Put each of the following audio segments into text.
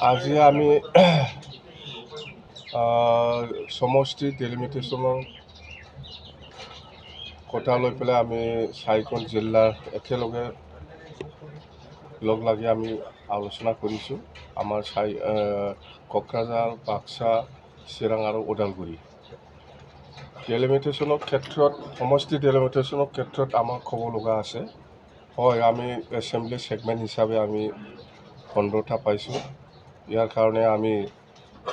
আজি আমি সমষ্টি ডেলিমিটেশ্যনৰ কথা লৈ পেলাই আমি 4খন জিলাৰ একেলগে লগ লাগি আমি আলোচনা কৰিছোঁ। আমাৰ কোকৰাঝাৰ, বাক্সা, চিৰাং আৰু ওদালগুৰি ডেলিমিটেশ্যনৰ ক্ষেত্ৰত, সমষ্টি ডেলিমিটেশ্যনৰ ক্ষেত্ৰত আমাৰ ক'ব লগা আছে। হয়, আমি এছেম্বলি ছেগমেণ্ট হিচাপে আমি 15টা পাইছোঁ। ইয়াৰ কাৰণে আমি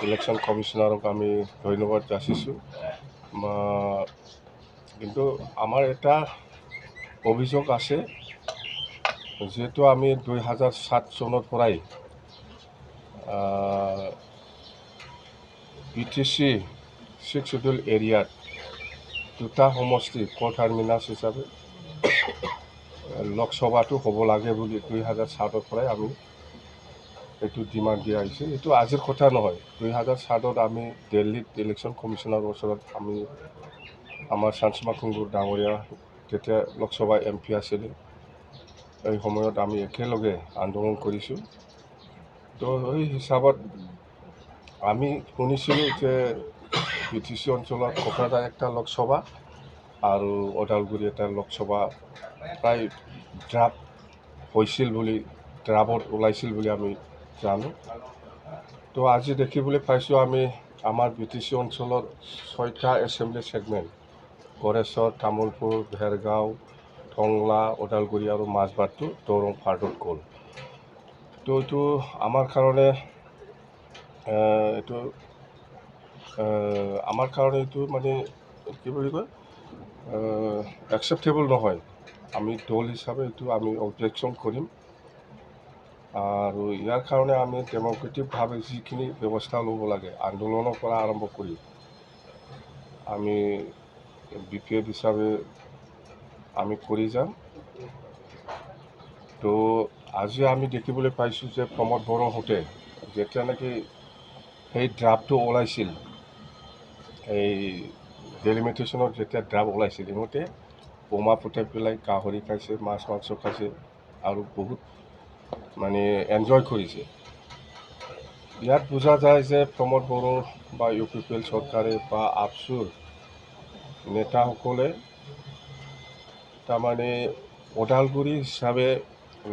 ইলেকশ্যন কমিশ্যনাৰক আমি ধন্যবাদ যাচিছোঁ। কিন্তু আমাৰ এটা অভিযোগ আছে, যিহেতু আমি 2007 চনৰ পৰাই BTC 6 শিডিউল এৰিয়াত 2টা সমষ্টি কোৰ্ট টাৰ্মিনাছ হিচাপে লোকসভাটো হ'ব লাগে বুলি 2007 পৰাই আমি এইটো ডিমাণ্ড দিয়া আহিছে। এইটো আজিৰ কথা নহয়। 2007 আমি দিল্লীত ইলেকশ্যন কমিশ্যনাৰৰ ওচৰত আমি আমাৰ চাঞ্চমা খুংগুৰ ডাঙৰীয়া তেতিয়া লোকসভা MP আছিলে, এই সময়ত আমি একেলগে আন্দোলন কৰিছোঁ। তো সেই হিচাপত আমি শুনিছিলোঁ যে BTC অঞ্চলত কোকৰাঝাৰ একটা লোকসভা আৰু ওদালগুৰি এটা লোকসভা প্ৰায় ড্ৰাফ্ট হৈছিল বুলি, ড্ৰাফ্টত ওলাইছিল বুলি আমি জানো। তো আজি দেখিবলৈ পাইছোঁ আমি আমাৰ BTC অঞ্চলত 6টা এছেম্বলি ছেগমেণ্ট, গড়েশ্বৰ, তামোলপুৰ, ভেৰগাঁও, টংলা, ওদালগুৰি আৰু মাজবাটটো দৰং পাৰ্টত গ'ল। তো এইটো আমাৰ কাৰণে এইটো মানে কি বুলি কয়, একচেপ্টেবল নহয়। আমি দল হিচাপে এইটো আমি অবজেকশ্যন কৰিম। আৰু ইয়াৰ কাৰণে আমি ডেম'ক্ৰেটিকভাৱে যিখিনি ব্যৱস্থা ল'ব লাগে, আন্দোলনৰ পৰা আৰম্ভ কৰি আমি BPF হিচাপে আমি কৰি যাম। তো আজি আমি দেখিবলৈ পাইছোঁ যে প্ৰমোদ বড়োহঁতে যেতিয়া নেকি সেই ড্ৰাফ্টটো ওলাইছিল, এই ডেলিমিটেশ্যনত যেতিয়া ড্ৰাফ্ট ওলাইছিল, ইহঁতে বোমা ফুটাই পেলাই গাহৰি খাইছে, মাছ মাংস খাইছে আৰু বহুত মানে এনজয় কৰিছে। ইয়াত বুজা যায় যে প্ৰমোদ বড়ো বা UPPL চৰকাৰে বা আপচুৰ নেতাসকলে তাৰমানে ওদালগুৰি হিচাপে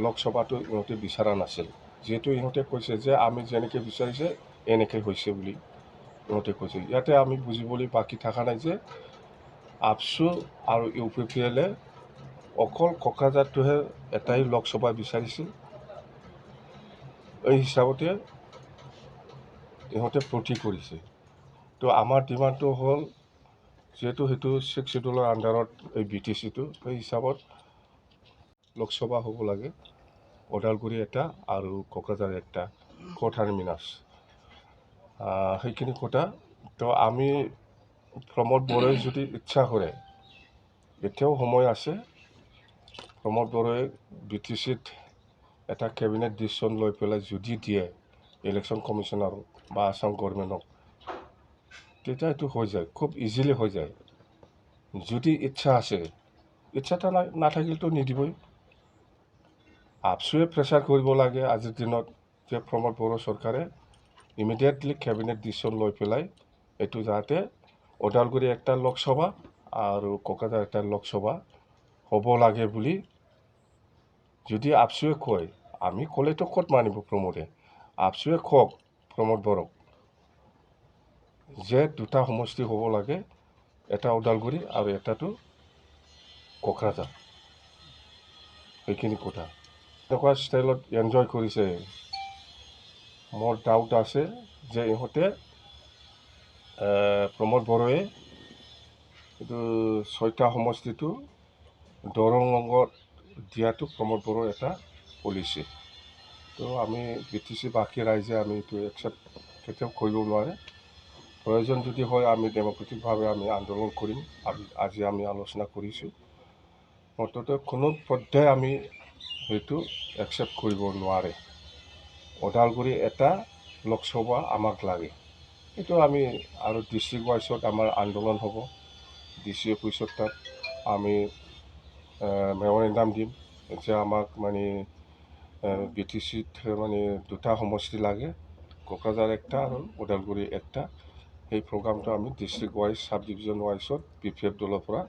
লোকসভাটো ইহঁতে বিচৰা নাছিল। যিহেতু ইহঁতে কৈছে যে আমি যেনেকৈ বিচাৰিছে এনেকৈ হৈছে বুলি ইহঁতে কৈছে। ইয়াতে আমি বুজিবলৈ বাকী থকা নাই যে আপচু আৰু UPPLে অকল কোকৰাঝাৰটোহে এটাই লোকসভা বিচাৰিছিল। এই হিচাপতে ইহঁতে প্ৰতি কৰিছে। তো আমাৰ ডিমাণ্ডটো হ'ল, যিহেতু সেইটো 6 শিডিউলৰ আণ্ডাৰত এই BTCটো, সেই হিচাপত লোকসভা হ'ব লাগে, ওদালগুৰি এটা আৰু কোকৰাঝাৰ একটা কোৰ্ট টাৰ্মিনাছ, সেইখিনি কথা। তো আমি প্ৰমোদ বড়োৱে যদি ইচ্ছা কৰে, এতিয়াও সময় আছে, প্ৰমোদ বড়োৱে BTCত এটা কেবিনেট ডিচিশ্যন লৈ পেলাই যদি দিয়ে ইলেকশ্যন কমিশ্যনাৰক বা আসাম গভৰ্ণমেণ্টক, তেতিয়া এইটো হৈ যায়, খুব ইজিলি হৈ যায়। যদি ইচ্ছা আছে, ইচ্ছাটা নাথাকিলেতো নিদিবই। আপচুৱে প্ৰেছাৰ কৰিব লাগে আজিৰ দিনত যে প্ৰমোদ বড়ো চৰকাৰে ইমিডিয়েটলি কেবিনেট ডিচিশ্যন লৈ পেলাই এইটো যাতে ওদালগুৰি একটা লোকসভা আৰু কোকৰাঝাৰ একটা লোকসভা হ'ব লাগে বুলি যদি আপচুৱে কয়, আমি ক'লেতো ক'ত মানিব প্ৰমোদে। আপচুৱে কওক প্ৰমোদ বড়োক যে 2টা সমষ্টি হ'ব লাগে, এটা ওদালগুৰি আৰু এটাটো কোকৰাঝাৰ, সেইখিনি কথা। এনেকুৱা ষ্টাইলত এনজয় কৰিছে, মোৰ ডাউট আছে যে ইহঁতে প্ৰমোদ বড়োৱে এইটো 6টা সমষ্টিটো দৰঙত দিয়াটো প্ৰমোদ বড়োৰ এটা পলিচি। তো আমি BTC বাকী ৰাইজে আমি এইটো একচেপ্ট কেতিয়াও কৰিব নোৱাৰে। প্ৰয়োজন যদি হয় আমি ডেম'ক্ৰেটিকভাৱে আমি আন্দোলন কৰিম। আজি আমি আলোচনা কৰিছোঁ। মুঠতে কোনো পৰ্যায়ে আমি সেইটো একচেপ্ট কৰিব নোৱাৰে। ওদালগুৰি এটা লোকসভা আমাক লাগে। এইটো আমি আৰু ডিষ্ট্ৰিক্ট ৱাইজত আমাৰ আন্দোলন হ'ব। DC অফিচত তাত আমি মেমৰেণ্ডাম দিম যে আমাক মানে BTCত মানে 2টা সমষ্টি লাগে, কোকৰাঝাৰ একটা আৰু ওদালগুৰি একটা সেই প্ৰগ্ৰামটো আমি ডিষ্ট্ৰিক্ট ৱাইজ সাব ডিভিজন ৱাইজত BPF দলৰ পৰা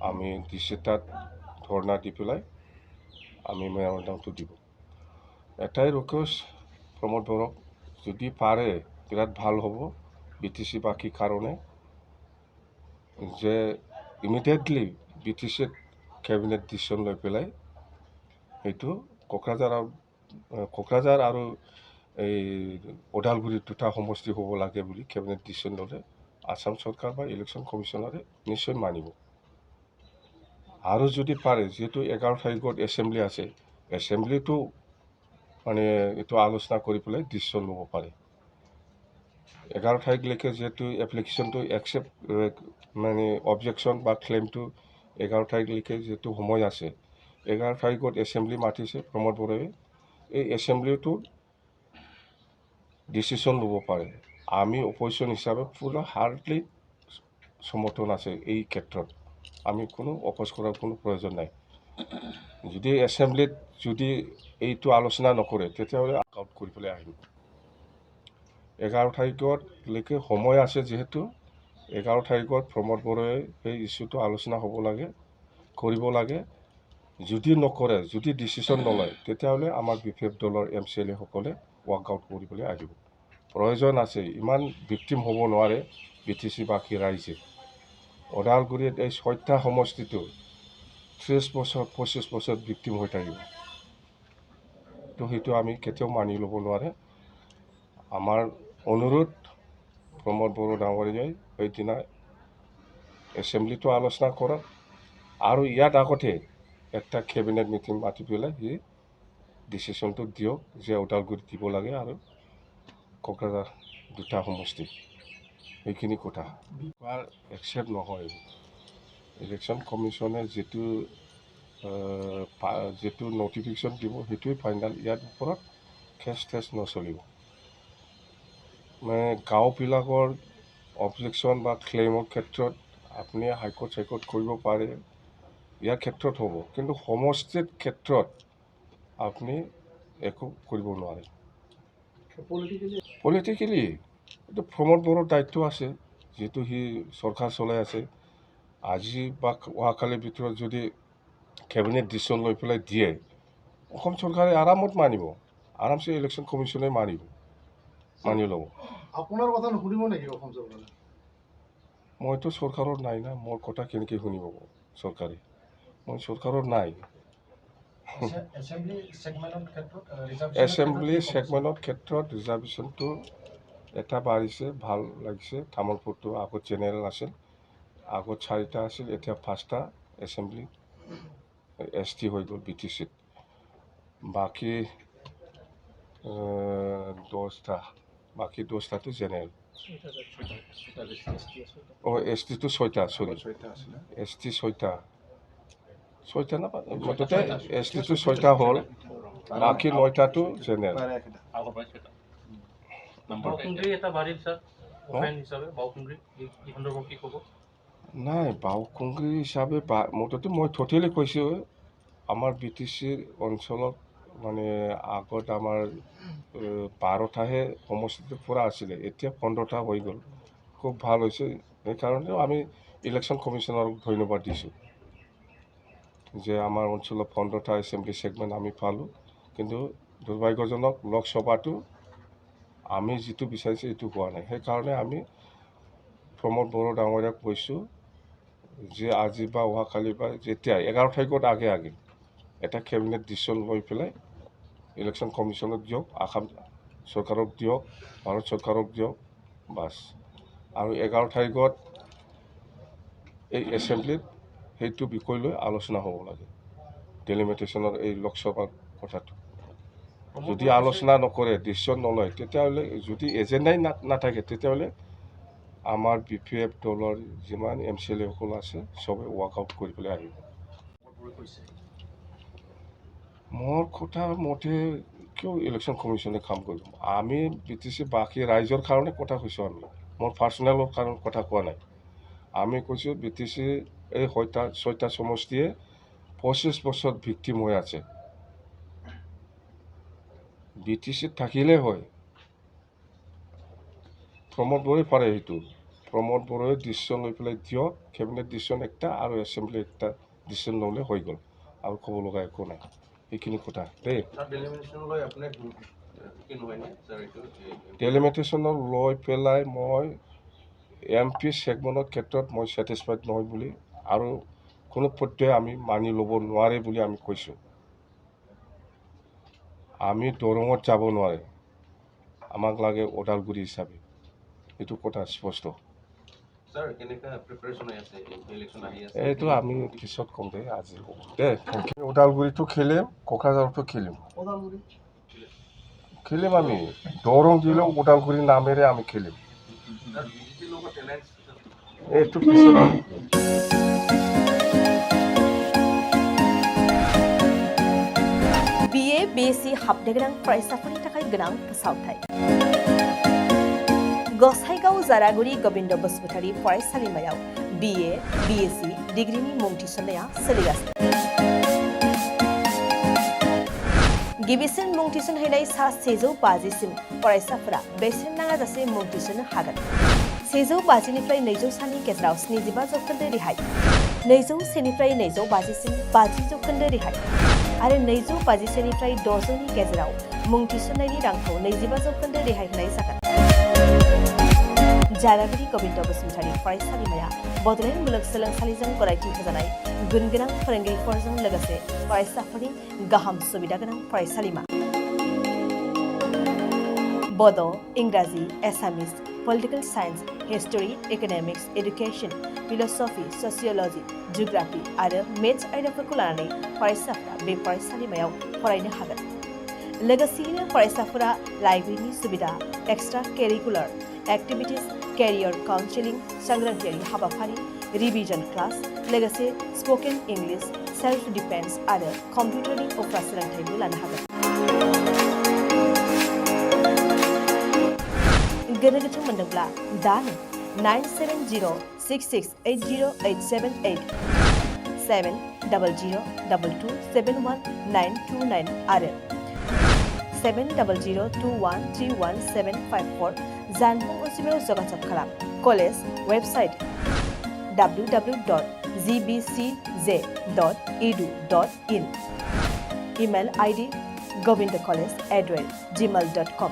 আমি ডিচি তাত ধৰ্ণা দি পেলাই আমি মেমৰেণ্ডামটো দিব। এটাই ৰিকুৱেষ্ট প্ৰমোদ বৰক, যদি পাৰে বিৰাট ভাল হ'ব BTC বাকী কাৰণে, যে ইমিডিয়েটলি BTCত কেবিনেট ডিচিশ্যন লৈ পেলাই সেইটো কোকৰাঝাৰ আৰু এই ওদালগুৰি দুটা সমষ্টি হ'ব লাগে বুলি কেবিনেট ডিচিশ্যন ল'লে আসাম চৰকাৰ বা ইলেকশ্যন কমিশ্যনাৰে নিশ্চয় মানিব। আৰু যদি পাৰে, যিহেতু 11 তাৰিখত এছেম্বলি আছে, এছেম্বলিটো মানে এইটো আলোচনা কৰি পেলাই ডিচিশ্যন ল'ব পাৰে। 11 তাৰিখলৈকে যিহেতু এপ্লিকেশ্যনটো একচেপ্ট মানে অবজেকশ্যন বা ক্লেইমটো 11 তাৰিখলৈকে যিহেতু সময় আছে, 11 তাৰিখত এছেম্বলি মাতিছে প্ৰমোদ বড়োৱে, এই এছেম্বলিটো ডিচিশ্যন ল'ব পাৰে। আমি অপজিশ্যন হিচাপে পুৰা হাৰ্ডলি সমৰ্থন আছে এই ক্ষেত্ৰত, আমি কোনো অপোজ কৰাৰ কোনো প্ৰয়োজন নাই। যদি এছেম্বলিত যদি এইটো আলোচনা নকৰে তেতিয়াহ'লে আউট কৰি পেলাই আহিম। 11 তাৰিখলৈকে সময় আছে, যিহেতু 11 তাৰিখত প্ৰমোদ বড়োৱে সেই ইছ্যুটো আলোচনা হ'ব লাগে, কৰিব লাগে। যদি নকৰে, যদি ডিচিশ্যন নলয়, তেতিয়াহ'লে আমাৰ BPF দলৰ MCLA সকলে ৱাকআউট কৰি পেলাই আহিব। প্ৰয়োজন আছে, ইমান ভিক্টিম হ'ব নোৱাৰে BTC বাকী ৰাইজে। ওদালগুৰিত এই 6টা সমষ্টিটো 30 বছৰ 25 বছৰ ভিক্টিম হৈ থাকিব, তো সেইটো আমি কেতিয়াও মানি ল'ব নোৱাৰে। আমাৰ অনুৰোধ, প্ৰমোদ বড়ো ডাঙৰীয়াই সেইদিনা এছেম্বলিটো আলোচনা কৰক আৰু ইয়াত আগতে একটা কেবিনেট মিটিং মাতি পেলাই সি ডিচিশ্যনটো দিয়ক যে ওদালগুৰিত দিব লাগে আৰু কোকৰাঝাৰ দুটা সমষ্টি, সেইখিনি কথা একচেপ্ট নহয়। ইলেকশ্যন কমিশ্যনে যিটো নটিফিকেশ্যন দিব সেইটোৱে ফাইনেল, ইয়াৰ ওপৰত কেছ নচলিব। মানে গাঁওবিলাকৰ অবজেকশ্যন বা ক্লেইমৰ ক্ষেত্ৰত আপুনি হাইকোৰ্ট চাইকোৰ্ট কৰিব পাৰে, ইয়াৰ ক্ষেত্ৰত হ'ব, কিন্তু সমষ্টিৰ ক্ষেত্ৰত আপুনি একো কৰিব নোৱাৰে। পলিটিকেলি এইটো প্ৰমোদ বড়োৰ দায়িত্ব আছে, যিহেতু সি চৰকাৰ চলাই আছে। আজি বা অহাকালিৰ ভিতৰত যদি কেবিনেট ডিচিশ্যন লৈ পেলাই দিয়ে, অসম চৰকাৰে আৰামত মানিব, আৰামছে ইলেকশ্যন কমিশ্যনে মানি ল'ব। আপোনাৰ কথা নুশুনিব নেকি অসম চৰকাৰে? মইতো চৰকাৰত নাই না, মোৰ কথা কেনেকৈ শুনিব চৰকাৰে? মই চৰকাৰত নাই। এছেম্বলি ছেগমেণ্টৰ ক্ষেত্ৰত ৰিজাৰ্ভেশ্যনটো এটা বাঢ়িছে, ভাল লাগিছে। তামোলপুৰটো আগত জেনেৰেল আছিল, আগত 4টা আছিল, এতিয়া 5টা এছেম্বলি ST হৈ গ'ল BTCত। বাকী 10টাটো জেনেৰেল। STটো 6টা, চৰি ST 6টা না, মুঠতে STটো 6টা হ'ল, বাকী 9টাটো জেনেৰেল। নাই, বাওকুংগ্ৰী হিচাপে মুঠতে মই টোটেলি কৈছোঁ, আমাৰ BTCৰ অঞ্চলত মানে আগত আমাৰ 12টাহে সমষ্টিটো পূৰা আছিলে, এতিয়া 15টা হৈ গ'ল। খুব ভাল হৈছে, সেইকাৰণেও আমি ইলেকশ্যন কমিশ্যনাৰক ধন্যবাদ দিছোঁ যে আমাৰ অঞ্চলত 15টা এছেম্বলি ছেগমেণ্ট আমি পালোঁ। কিন্তু দুৰ্ভাগ্যজনক লোকসভাটো আমি যিটো বিচাৰিছোঁ সেইটো হোৱা নাই। সেইকাৰণে আমি প্ৰমোদ বড়ো ডাঙৰীয়াক কৈছোঁ যে আজি বা অহাকালি বা যেতিয়া 11 তাৰিখত আগে এটা কেবিনেট ডিচিশ্যন লৈ পেলাই ইলেকশ্যন কমিশ্যনক দিয়ক, আসাম চৰকাৰক দিয়ক, ভাৰত চৰকাৰক দিয়ক, বাছ। আৰু 11 তাৰিখত এই এছেম্বলিত সেইটো বিষয় লৈ আলোচনা হ'ব লাগে, ডেলিমিটেশ্যনৰ এই লোকসভাৰ কথাটো। যদি আলোচনা নকৰে, ডিচিশ্যন নলয়, তেতিয়াহ'লে যদি এজেণ্ডাই নাথাকে, তেতিয়াহ'লে আমাৰ BPF দলৰ যিমান MCLA সকল আছে চবে ৱাকআউট কৰি পেলাই আহিব। মোৰ কথা মতে কিয় ইলেকশ্যন কমিশ্যনে কাম কৰিব? আমি BTC বাকী ৰাইজৰ কাৰণে কথা কৈছোঁ, আমি মোৰ পাৰ্চনেলৰ কাৰণে কথা কোৱা নাই। আমি কৈছোঁ BTC এই 6টা সমষ্টিয়ে 25 বছৰ ভিক্টিম হৈ আছে। BTCত থাকিলেই হয়, প্ৰমোদ বড়োই পাৰে সেইটো প্ৰমোদ বড়োই ডিচিশ্যন লৈ পেলাই দিয়ক কেবিনেট ডিচিশ্যন একটা আৰু এছেম্বলি একটা ডিচিশ্যন ল'লে হৈ গ'ল আৰু ক'ব লগা একো নাই এইখিনি কথা দেই ডেলিমিটেশ্যন লৈ পেলাই মই MP ছেগমেণ্টৰ ক্ষেত্ৰত মই ছেটিছফাইড নহয় বুলি আৰু কোনো পধ্যে আমি মানি ল'ব নোৱাৰে বুলি আমি কৈছোঁ আমি দৰঙত যাব নোৱাৰে আমাক লাগে ওদালগুৰি হিচাপে এইটো কথা স্পষ্ট এইটো আমি পিছত ক'ম দে আজি দে ওদালগুৰিটো খেলিম কোকৰাঝাৰতো খেলিম ওদালগুৰি খেলিম আমি দৰং জিলাও ওদালগুৰি নামেৰে আমি খেলিম এইটো পিছত BA BSc हाबनो गोनां फरायसाफोरनि थाखाय गोनां फोसावथाय गसाइगाव जारागुरि गोविन्द बसुमतारी फरायसालिमायाव BA BSc डिग्रीनि मुं थिसननाया सोलिगासिनो गिबिसिन मुं थिसनहैनाय सा 150 फरायसाफोरा बेसेन नाङाजासे मुं थिसननो हागोन 150 निफ्राय 200 सानि गेजेराव 75 जौखोन्दो रेहाय 201 निफ्राय 250 सिम 50 जौखोन्दो रेहाय आरो 250 निफ्राय 600 नि गेजेराव मुं थिसननायनि रांखौ 25 जौखोन्दो रेहाय होनाय जागोन जारागुरि गोविन्द बसुमतारी फरायसालिमाया बड'लेण्ड मुलुगसोलोंसालिजों गनायथि होजानाय गुन गोनां फोरोंगिरिफोरजों लोगोसे फरायसाफोरनि गाहाम सुबिदा गोनां फरायसालिमा बड' इंराजि एसामिस political science history economics education philosophy sociology geography आरो मेथ्स आयदाफोरखौ लानानै फरायसाफोरा बे फरायसालिमायाव फरायनो हागोन लोगोसेयैनो फरायसाफोरा लाइब्रेरिनि सुबिदा extra curricular activities career counselling सांग्रांथियारि हाबाफारि रिविजन क्लास लोगोसे स्पोकन इंग्लिश सेल्फ डिफेन्स आरो कम्पिउटारनि उफ्रा सोलोंथायबो लानो हागोन गोनो गोथो मोनदोंब्ला दानो 9706680878 700227129 आरो 7002131754 जानबुं अनजिमायाव जगाजग खालाम college website www.gbcj.edu.in email ID govindcollege@gmail.com